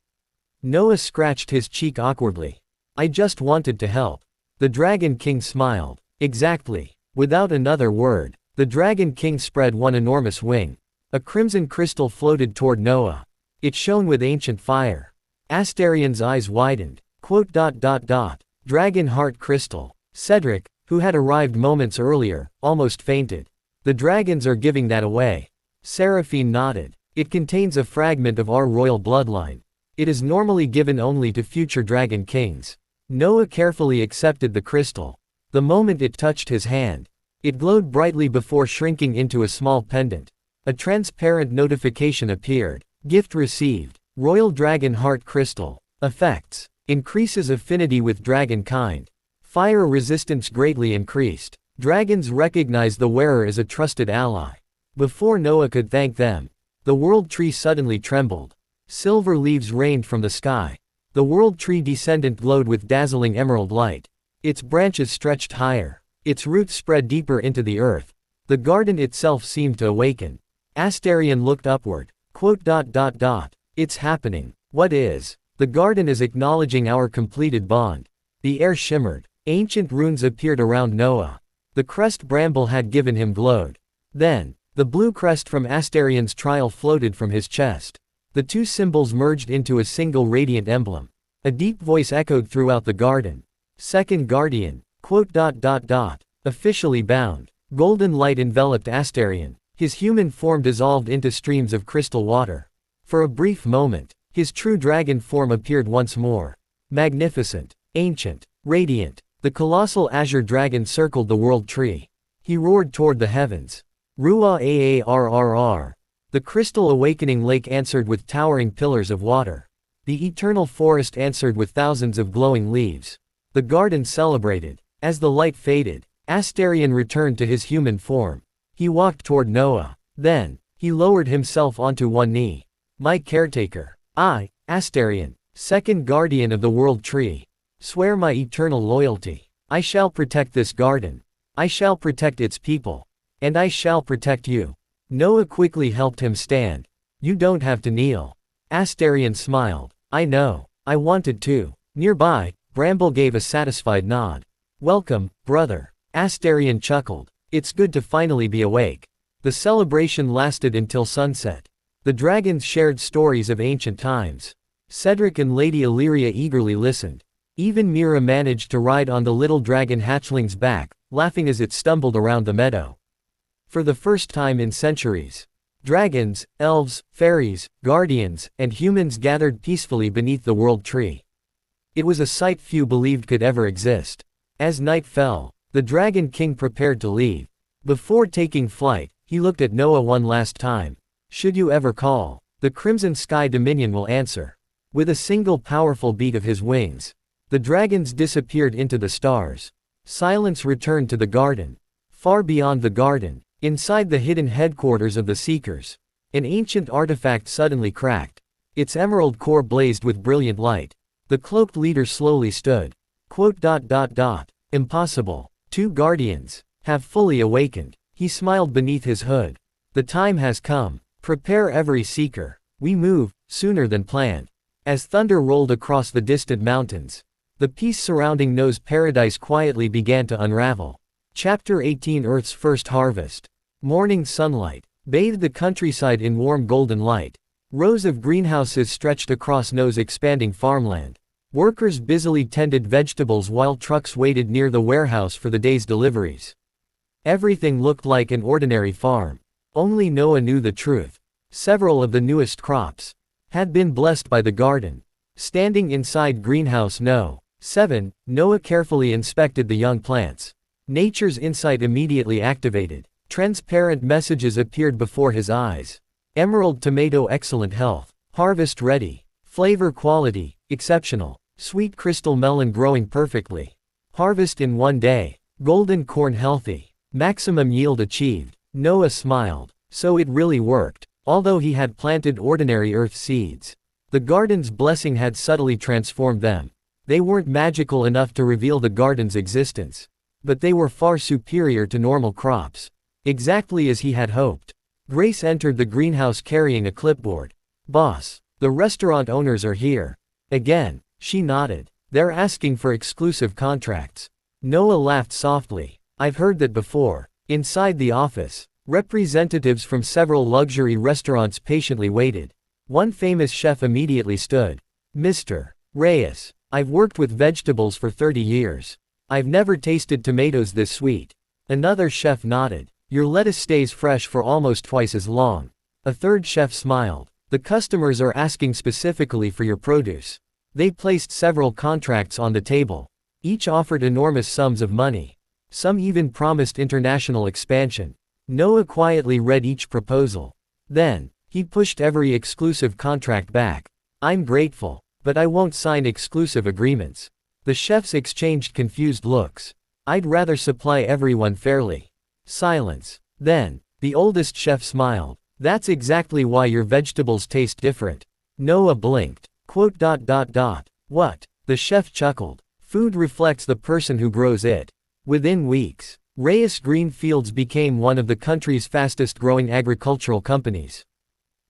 Noah scratched his cheek awkwardly. "I just wanted to help." The Dragon King smiled. "Exactly." Without another word, the Dragon King spread one enormous wing. A crimson crystal floated toward Noah. It shone with ancient fire. Astarion's eyes widened. Dragon Heart Crystal. Cedric, who had arrived moments earlier, almost fainted. "The dragons are giving that away." Seraphine nodded. "It contains a fragment of our royal bloodline. It is normally given only to future Dragon Kings." Noah carefully accepted the crystal. The moment it touched his hand, it glowed brightly before shrinking into a small pendant. A transparent notification appeared. "Gift received. Royal Dragon Heart Crystal. Effects. Increases affinity with dragon kind. Fire resistance greatly increased. Dragons recognize the wearer as a trusted ally." Before Noah could thank them, the World Tree suddenly trembled. Silver leaves rained from the sky. The World Tree Descendant glowed with dazzling emerald light. Its branches stretched higher. Its roots spread deeper into the earth. The garden itself seemed to awaken. Astarion looked upward. It's happening. What is? The garden is acknowledging our completed bond. The air shimmered. Ancient runes appeared around Noah. The crest Bramble had given him glowed. Then, the blue crest from Astarion's trial floated from his chest. The two symbols merged into a single radiant emblem. A deep voice echoed throughout the garden. "Second Guardian." Officially bound. Golden light enveloped Astarion. His human form dissolved into streams of crystal water. For a brief moment, his true dragon form appeared once more. Magnificent, ancient, radiant, the colossal azure dragon circled the world tree. He roared toward the heavens. Ruah Aarrr. The crystal awakening lake answered with towering pillars of water. The eternal forest answered with thousands of glowing leaves. The garden celebrated. As the light faded, Astarion returned to his human form. He walked toward Noah. Then, he lowered himself onto one knee. "My caretaker. I, Astarion, second guardian of the World Tree, swear my eternal loyalty. I shall protect this garden. I shall protect its people. And I shall protect you." Noah quickly helped him stand. "You don't have to kneel." Astarion smiled. "I know. I wanted to." Nearby, Bramble gave a satisfied nod. "Welcome, brother." Astarion chuckled. "It's good to finally be awake." The celebration lasted until sunset. The dragons shared stories of ancient times. Cedric and Lady Illyria eagerly listened. Even Mira managed to ride on the little dragon hatchling's back, laughing as it stumbled around the meadow. For the first time in centuries, dragons, elves, fairies, guardians, and humans gathered peacefully beneath the World Tree. It was a sight few believed could ever exist. As night fell, the Dragon King prepared to leave. Before taking flight, he looked at Noah one last time. "Should you ever call, the Crimson Sky Dominion will answer." With a single powerful beat of his wings, the dragons disappeared into the stars. Silence returned to the garden. Far beyond the garden, inside the hidden headquarters of the Seekers, an ancient artifact suddenly cracked. Its emerald core blazed with brilliant light. The cloaked leader slowly stood. Impossible. 2 guardians have fully awakened. He smiled beneath his hood. "The time has come. Prepare every seeker. We move, sooner than planned." As thunder rolled across the distant mountains, the peace surrounding Noah's paradise quietly began to unravel. Chapter 18 Earth's First Harvest. Morning sunlight bathed the countryside in warm golden light. Rows of greenhouses stretched across Noah's expanding farmland. Workers busily tended vegetables while trucks waited near the warehouse for the day's deliveries. Everything looked like an ordinary farm. Only Noah knew the truth. Several of the newest crops had been blessed by the garden. Standing inside greenhouse No. 7, Noah carefully inspected the young plants. Nature's insight immediately activated. Transparent messages appeared before his eyes. Emerald tomato excellent health. Harvest ready. Flavor quality, exceptional. Sweet crystal melon growing perfectly. Harvest in 1 day. Golden corn healthy. Maximum yield achieved. Noah smiled. So it really worked. Although he had planted ordinary earth seeds, the garden's blessing had subtly transformed them. They weren't magical enough to reveal the garden's existence. But they were far superior to normal crops. Exactly as he had hoped. Grace entered the greenhouse carrying a clipboard. "Boss, the restaurant owners are here." Again, she nodded. "They're asking for exclusive contracts." Noah laughed softly. "I've heard that before." Inside the office, representatives from several luxury restaurants patiently waited. One famous chef immediately stood. "Mr. Reyes, I've worked with vegetables for 30 years. I've never tasted tomatoes this sweet." Another chef nodded. "Your lettuce stays fresh for almost twice as long." A third chef smiled. "The customers are asking specifically for your produce." They placed several contracts on the table. Each offered enormous sums of money. Some even promised international expansion. Noah quietly read each proposal. Then, he pushed every exclusive contract back. "I'm grateful, but I won't sign exclusive agreements." The chefs exchanged confused looks. "I'd rather supply everyone fairly." Silence. Then, the oldest chef smiled. "That's exactly why your vegetables taste different." Noah blinked. "What?" The chef chuckled. "Food reflects the person who grows it." Within weeks, Reyes Green Fields became one of the country's fastest growing agricultural companies.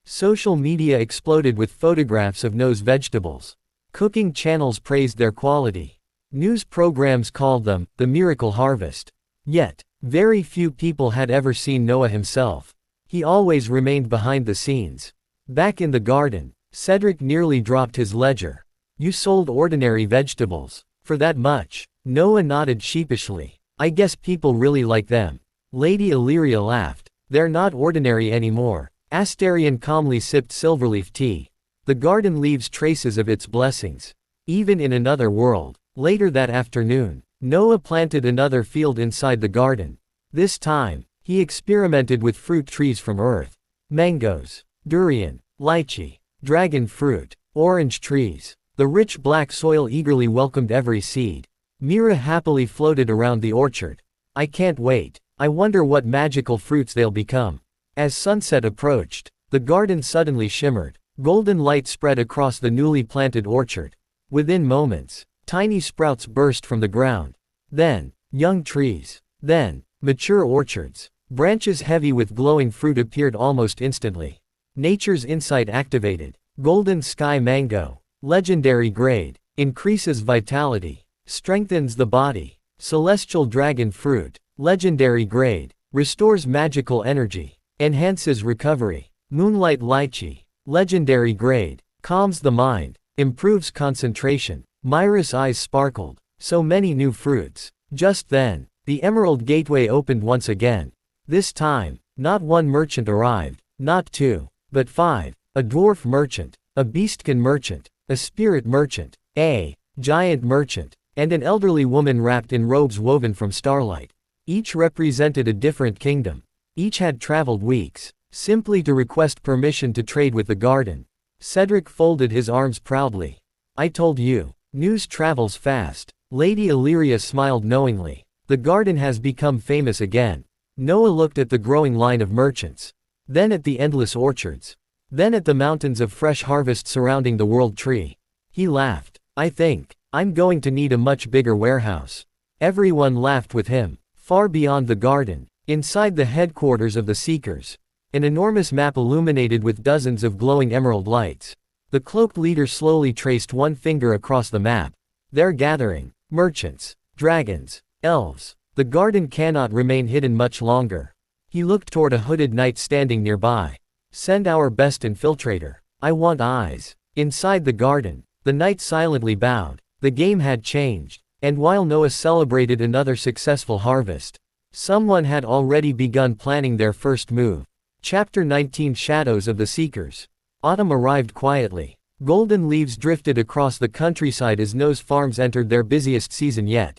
Social media exploded with photographs of Noah's vegetables. Cooking channels praised their quality. News programs called them the miracle harvest. Yet, very few people had ever seen Noah himself. He always remained behind the scenes. Back in the garden, Cedric nearly dropped his ledger. "You sold ordinary vegetables. For that much?" Noah nodded sheepishly. "I guess people really like them." Lady Illyria laughed. "They're not ordinary anymore." Astarion calmly sipped silverleaf tea. The garden leaves traces of its blessings. Even in another world. Later that afternoon, Noah planted another field inside the garden. This time, he experimented with fruit trees from earth. Mangoes, durian, lychee, dragon fruit, orange trees. The rich black soil eagerly welcomed every seed. Mira happily floated around the orchard. "I can't wait. I wonder what magical fruits they'll become." As sunset approached, the garden suddenly shimmered. Golden light spread across the newly planted orchard. Within moments, tiny sprouts burst from the ground. Then, young trees. Then, mature orchards. Branches heavy with glowing fruit appeared almost instantly. Nature's insight activated. Golden sky mango. Legendary grade. Increases vitality. Strengthens the body. Celestial dragon fruit. Legendary grade. Restores magical energy. Enhances recovery. Moonlight lychee. Legendary grade. Calms the mind. Improves concentration. Myra's eyes sparkled. So many new fruits. Just then, the Emerald Gateway opened once again. This time, not one merchant arrived, not two, but 5. A dwarf merchant, a beastkin merchant, a spirit merchant, a giant merchant, and an elderly woman wrapped in robes woven from starlight. Each represented a different kingdom. Each had traveled weeks, simply to request permission to trade with the garden. Cedric folded his arms proudly. "I told you, news travels fast." Lady Illyria smiled knowingly. The garden has become famous again. Noah looked at the growing line of merchants. Then at the endless orchards. Then at the mountains of fresh harvest surrounding the World Tree. He laughed. "I think I'm going to need a much bigger warehouse." Everyone laughed with him. Far beyond the garden, inside the headquarters of the Seekers, an enormous map illuminated with dozens of glowing emerald lights. The cloaked leader slowly traced one finger across the map. "They're gathering. Merchants, dragons, elves. The garden cannot remain hidden much longer." He looked toward a hooded knight standing nearby. "Send our best infiltrator. I want eyes." Inside the garden, the knight silently bowed. The game had changed, and while Noah celebrated another successful harvest, Someone had already begun planning their first move. Chapter 19 Shadows of the Seekers. Autumn arrived quietly. Golden leaves drifted across the countryside as Noah's farms entered their busiest season yet.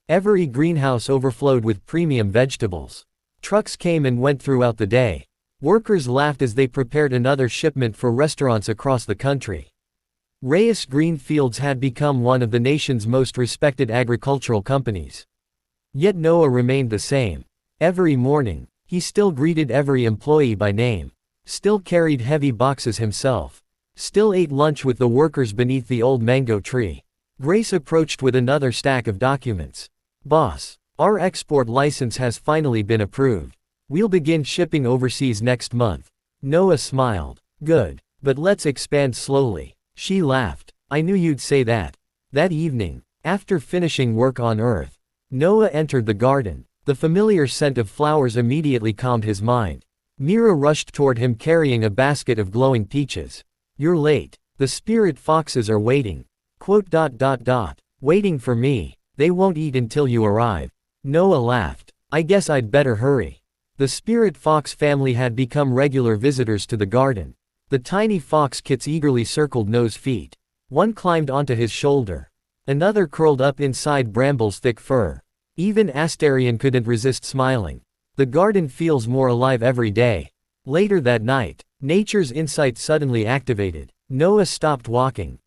Every greenhouse overflowed with premium vegetables. Trucks came and went throughout the day. Workers laughed as they prepared another shipment for restaurants across the country. Reyes Green Fields had become one of the nation's most respected agricultural companies. Yet Noah remained the same. Every morning, he still greeted every employee by name. Still carried heavy boxes himself. Still ate lunch with the workers beneath the old mango tree. Grace approached with another stack of documents. "Boss, our export license has finally been approved. We'll begin shipping overseas next month." Noah smiled. "Good, but let's expand slowly." She laughed. "I knew you'd say that." That evening, after finishing work on Earth, Noah entered the garden. The familiar scent of flowers immediately calmed his mind. Mira rushed toward him carrying a basket of glowing peaches. "You're late. The spirit foxes are waiting." "Waiting for me. They won't eat until you arrive." Noah laughed. "I guess I'd better hurry." The spirit fox family had become regular visitors to the garden. The tiny fox kits eagerly circled Noah's feet. One climbed onto his shoulder. Another curled up inside Bramble's thick fur. Even Astarion couldn't resist smiling. The garden feels more alive every day. Later that night, nature's insight suddenly activated. Noah stopped walking.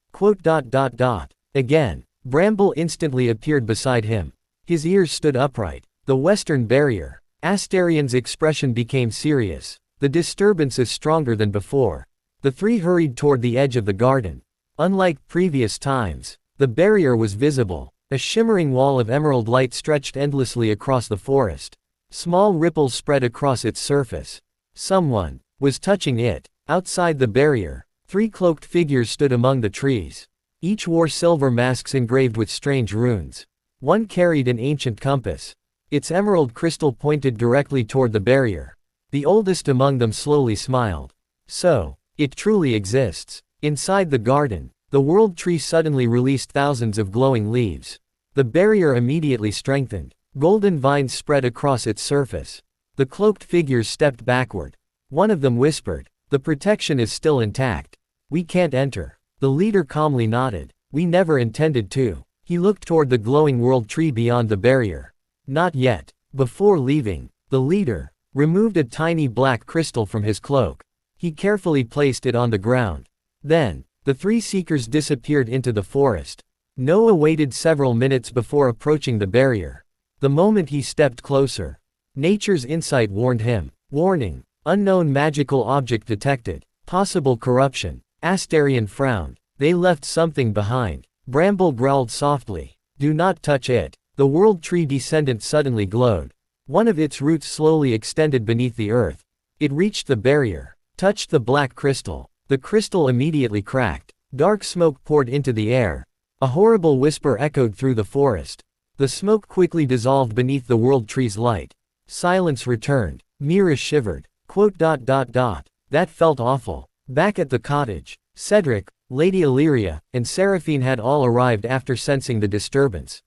Again, Bramble instantly appeared beside him. His ears stood upright. The western barrier. Astarion's expression became serious. The disturbance is stronger than before. The three hurried toward the edge of the garden. Unlike previous times, the barrier was visible. A shimmering wall of emerald light stretched endlessly across the forest. Small ripples spread across its surface. Someone was touching it. Outside the barrier, three cloaked figures stood among the trees. Each wore silver masks engraved with strange runes. One carried an ancient compass. Its emerald crystal pointed directly toward the barrier. The oldest among them slowly smiled. "So, it truly exists." Inside the garden, the World Tree suddenly released thousands of glowing leaves. The barrier immediately strengthened. Golden vines spread across its surface. The cloaked figures stepped backward. One of them whispered, "The protection is still intact. We can't enter." The leader calmly nodded. "We never intended to." He looked toward the glowing World Tree beyond the barrier. "Not yet." Before leaving, the leader removed a tiny black crystal from his cloak. He carefully placed it on the ground. Then, the three seekers disappeared into the forest. Noah waited several minutes before approaching the barrier. The moment he stepped closer, nature's insight warned him. Warning: unknown magical object detected. Possible corruption. Astarion frowned. "They left something behind." Bramble growled softly. "Do not touch it." The World Tree Descendant suddenly glowed. One of its roots slowly extended beneath the earth. It reached the barrier, touched the black crystal. The crystal immediately cracked. Dark smoke poured into the air. A horrible whisper echoed through the forest. The smoke quickly dissolved beneath the World Tree's light. Silence returned. Mira shivered. That felt awful." Back at the cottage, Cedric, Lady Illyria, and Seraphine had all arrived after sensing the disturbance.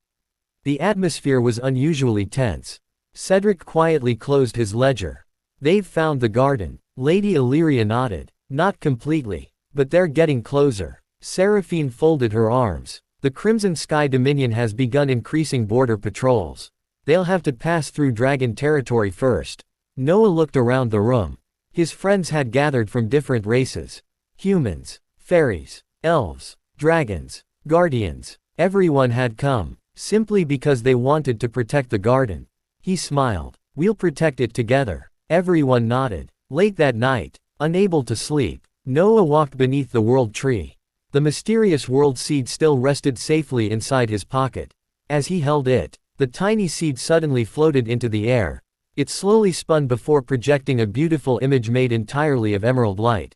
The atmosphere was unusually tense. Cedric quietly closed his ledger. "They've found the garden." Lady Illyria nodded. "Not completely, but they're getting closer." Seraphine folded her arms. "The Crimson Sky Dominion has begun increasing border patrols. They'll have to pass through dragon territory first." Noah looked around the room. His friends had gathered from different races. Humans, fairies, elves, dragons, guardians. Everyone had come, simply because they wanted to protect the garden. He smiled. "We'll protect it together." Everyone nodded. Late that night, unable to sleep, Noah walked beneath the World Tree. The mysterious world seed still rested safely inside his pocket. As he held it, the tiny seed suddenly floated into the air. It slowly spun before projecting a beautiful image made entirely of emerald light.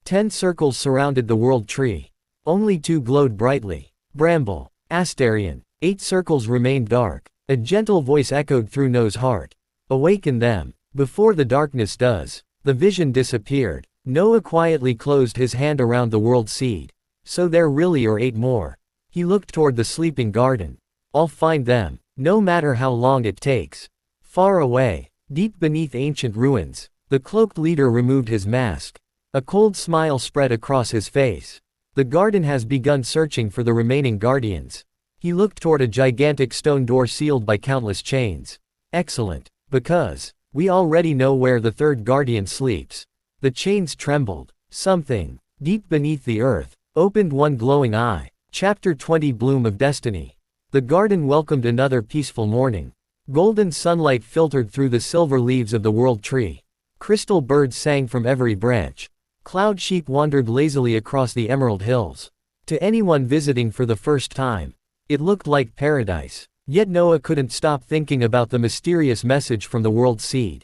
10 circles surrounded the World Tree. Only 2 glowed brightly. Bramble, Astarion. 8 circles remained dark. A gentle voice echoed through Noah's heart. "Awaken them, before the darkness does." The vision disappeared. Noah quietly closed his hand around the world seed. "So there really are 8 more." He looked toward the sleeping garden. "I'll find them, no matter how long it takes." Far away, deep beneath ancient ruins, the cloaked leader removed his mask. A cold smile spread across his face. The garden has begun searching for the remaining guardians. He looked toward a gigantic stone door sealed by countless chains. Excellent, because we already know where the third guardian sleeps. The chains trembled. Something, deep beneath the earth, opened one glowing eye. Chapter 20 Bloom of Destiny. The garden welcomed another peaceful morning. Golden sunlight filtered through the silver leaves of the world tree. Crystal birds sang from every branch. Cloud sheep wandered lazily across the emerald hills. To anyone visiting for the first time, it looked like paradise. Yet Noah couldn't stop thinking about the mysterious message from the world seed.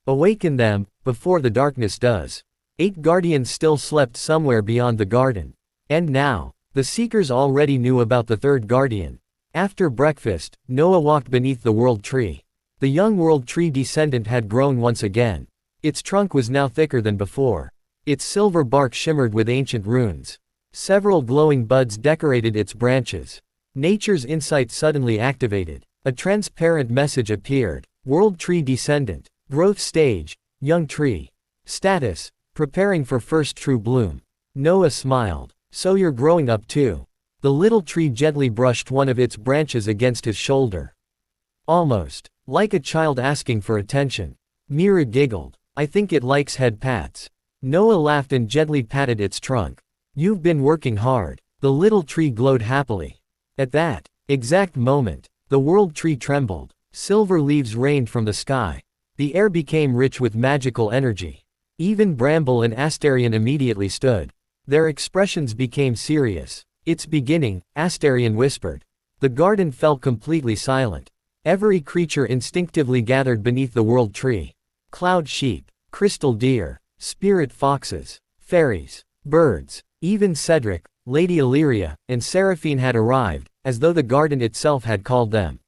Awaken them, before the darkness does. 8 guardians still slept somewhere beyond the garden. And now, the seekers already knew about the third guardian. After breakfast, Noah walked beneath the world tree. The young World Tree Descendant had grown once again. Its trunk was now thicker than before. Its silver bark shimmered with ancient runes. Several glowing buds decorated its branches. Nature's insight suddenly activated. A transparent message appeared. World Tree Descendant. Growth stage, young tree. Status, preparing for first true bloom. Noah smiled. So you're growing up too. The little tree gently brushed one of its branches against his shoulder. Almost, like a child asking for attention. Mira giggled. I think it likes head pats. Noah laughed and gently patted its trunk. You've been working hard. The little tree glowed happily. At that exact moment, the world tree trembled. Silver leaves rained from the sky. The air became rich with magical energy. Even Bramble and Astarion immediately stood. Their expressions became serious. It's beginning, Astarion whispered. The garden fell completely silent. Every creature instinctively gathered beneath the world tree. Cloud sheep, crystal deer, spirit foxes, fairies, birds, even Cedric, Lady Illyria, and Seraphine had arrived, as though the garden itself had called them.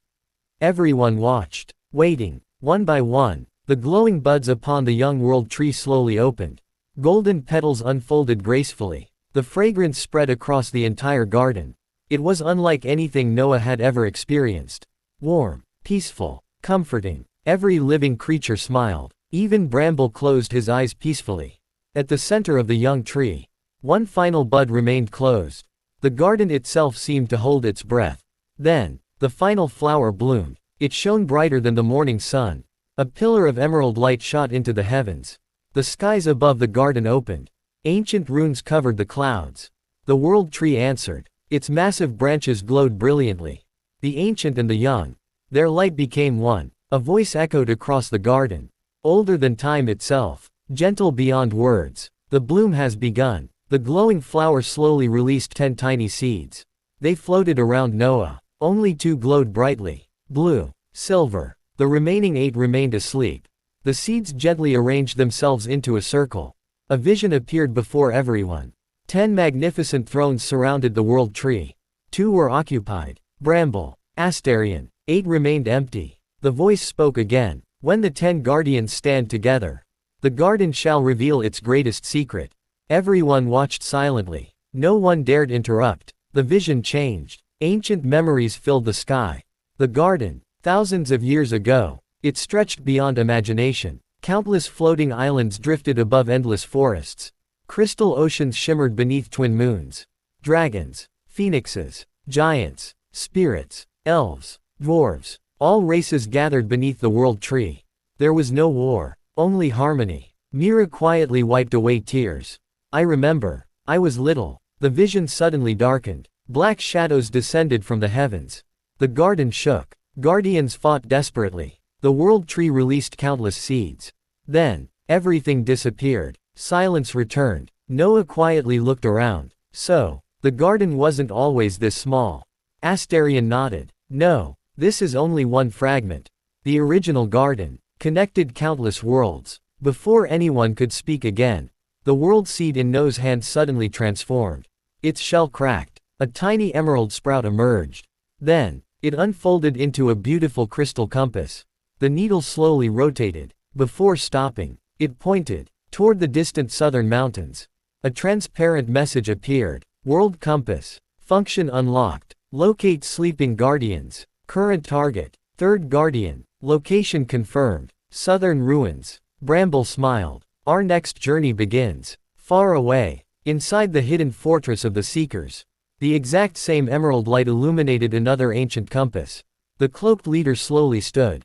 Everyone watched, waiting. One by one, the glowing buds upon the young world tree slowly opened. Golden petals unfolded gracefully. The fragrance spread across the entire garden. It was unlike anything Noah had ever experienced. Warm, peaceful, comforting. Every living creature smiled. Even Bramble closed his eyes peacefully. At the center of the young tree, one final bud remained closed. The garden itself seemed to hold its breath. Then, the final flower bloomed. It shone brighter than the morning sun. A pillar of emerald light shot into the heavens. The skies above the garden opened. Ancient runes covered the clouds. The world tree answered. Its massive branches glowed brilliantly. The ancient and the young. Their light became one. A voice echoed across the garden. Older than time itself. Gentle beyond words. The bloom has begun. The glowing flower slowly released 10 tiny seeds. They floated around Noah. Only 2 glowed brightly. Blue, silver. The remaining 8 remained asleep. The seeds gently arranged themselves into a circle. A vision appeared before everyone. 10 magnificent thrones surrounded the world tree. 2 were occupied. Bramble, Astarion. 8 remained empty. The voice spoke again. When the 10 guardians stand together, the garden shall reveal its greatest secret. Everyone watched silently. No one dared interrupt. The vision changed. Ancient memories filled the sky. The garden, thousands of years ago. It stretched beyond imagination. Countless floating islands drifted above endless forests. Crystal oceans shimmered beneath twin moons. Dragons, phoenixes, giants, spirits, elves, dwarves, all races gathered beneath the world tree. There was no war, only harmony. Mira quietly wiped away tears. I remember. I was little. The vision suddenly darkened. Black shadows descended from the heavens. The garden shook. Guardians fought desperately. The world tree released countless seeds. Then, everything disappeared. Silence returned. Noah quietly looked around. So, the garden wasn't always this small. Astarion nodded. No, this is only one fragment. The original garden connected countless worlds. Before anyone could speak again, the world seed in Noah's hand suddenly transformed. Its shell cracked. A tiny emerald sprout emerged. Then, it unfolded into a beautiful crystal compass. The needle slowly rotated. Before stopping, it pointed toward the distant southern mountains. A transparent message appeared. World compass. Function unlocked. Locate sleeping guardians. Current target. Third guardian. Location confirmed. Southern ruins. Bramble smiled. Our next journey begins. Far away. Inside the hidden fortress of the Seekers. The exact same emerald light illuminated another ancient compass. The cloaked leader slowly stood.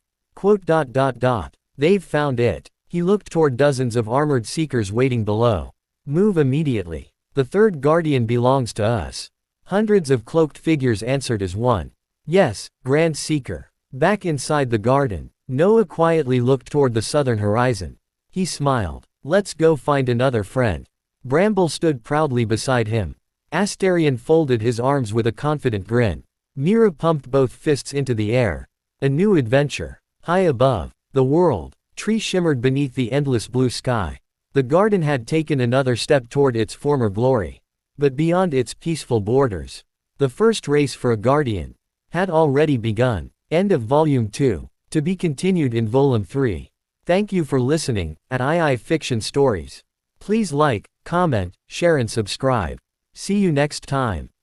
They've found it. He looked toward dozens of armored Seekers waiting below. Move immediately. The third guardian belongs to us. Hundreds of cloaked figures answered as one. Yes, Grand Seeker. Back inside the garden, Noah quietly looked toward the southern horizon. He smiled. Let's go find another friend. Bramble stood proudly beside him. Asterion folded his arms with a confident grin. Mira pumped both fists into the air. A new adventure. High above, the world tree shimmered beneath the endless blue sky. The garden had taken another step toward its former glory. But beyond its peaceful borders, the first race for a guardian had already begun. End of Volume 2. To be continued in Volume 3. Thank you for listening at II Fiction Stories. Please like, comment, share and subscribe. See you next time.